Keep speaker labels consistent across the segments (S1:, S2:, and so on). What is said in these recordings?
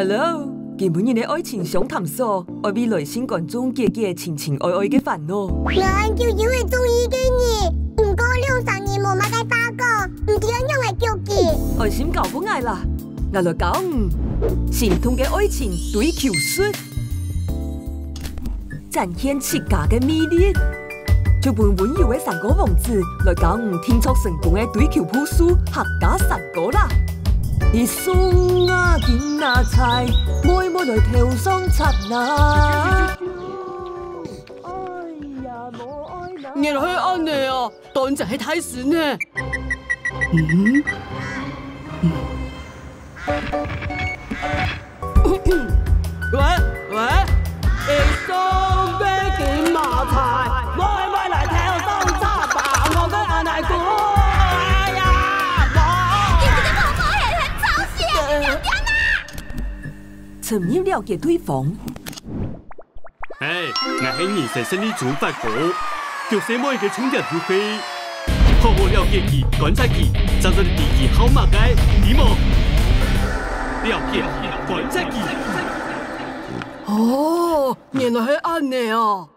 S1: Hello， 今本日的愛情相談所，愛為來信觀眾解解情情愛愛嘅煩惱。
S2: 我很久就會中意嘅你，不過2、3年冇乜嘅發覺，唔知樣樣係叫佢。
S1: 愛心搞不愛啦，我來講心痛嘅愛情對橋術，展現切家嘅魅力。就本溫柔嘅三個王子來講天作成功嘅對橋鋪書客家三個啦。你送啊見啊菜，妹妹來跳雙插那。
S3: 原來係安尼啊，當就係睇事呢。喂，送俾見麻柴，妹妹來跳雙插吧，我嘅眼係估。
S1: 沉入了解對方。
S4: 哎，我係20歲生的主法哥，叫什麼嘅充電票費？好好了解佢，觀察佢，找到你自己好嘛嘅，你冇了解，觀察佢。
S3: 哦，原來係安尼啊！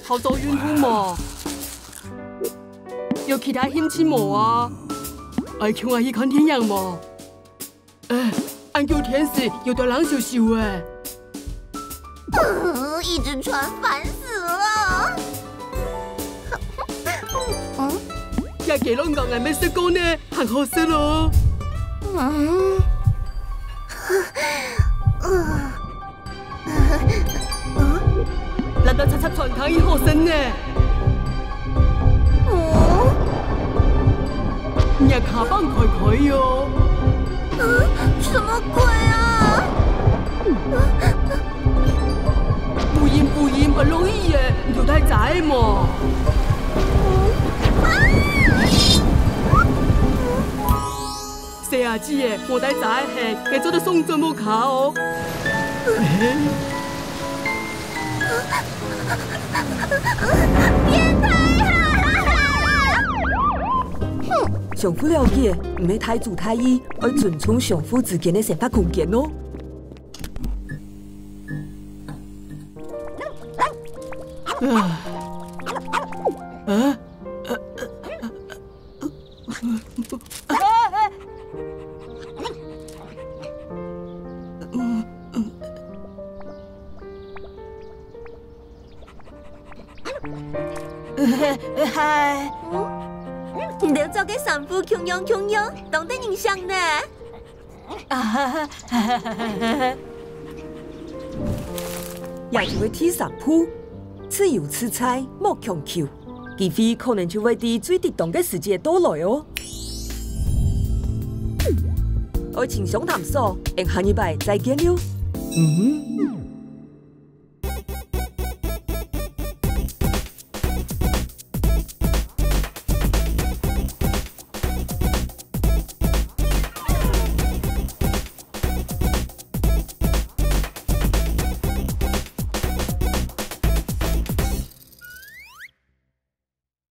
S3: 好多孕婦嘛，有其他興趣冇啊？愛像我去看電影嘛？俺叫天使有得人笑笑哎。
S2: 一直傳煩死了。
S3: 也幾多個人未識講呢，很可惜咯。難道七傳堂以後生呢？你卡棒開開喲！
S2: 什麼鬼啊？
S3: 不驗不容易耶，你就太窄嘛。4字耶，我太窄係，你做得送進冇卡哦。
S2: 變態啊！
S1: 相互了解，唔係太主太意，要尊重相互之間嘅想法空間咯。
S2: 嗨，你都做嘅神父強樣，懂得影相呢？
S1: 也就會睇上鋪，自由自在，莫強求，機會可能就會喺最適當嘅時節到來哦。愛情相談所，下禮拜再見了。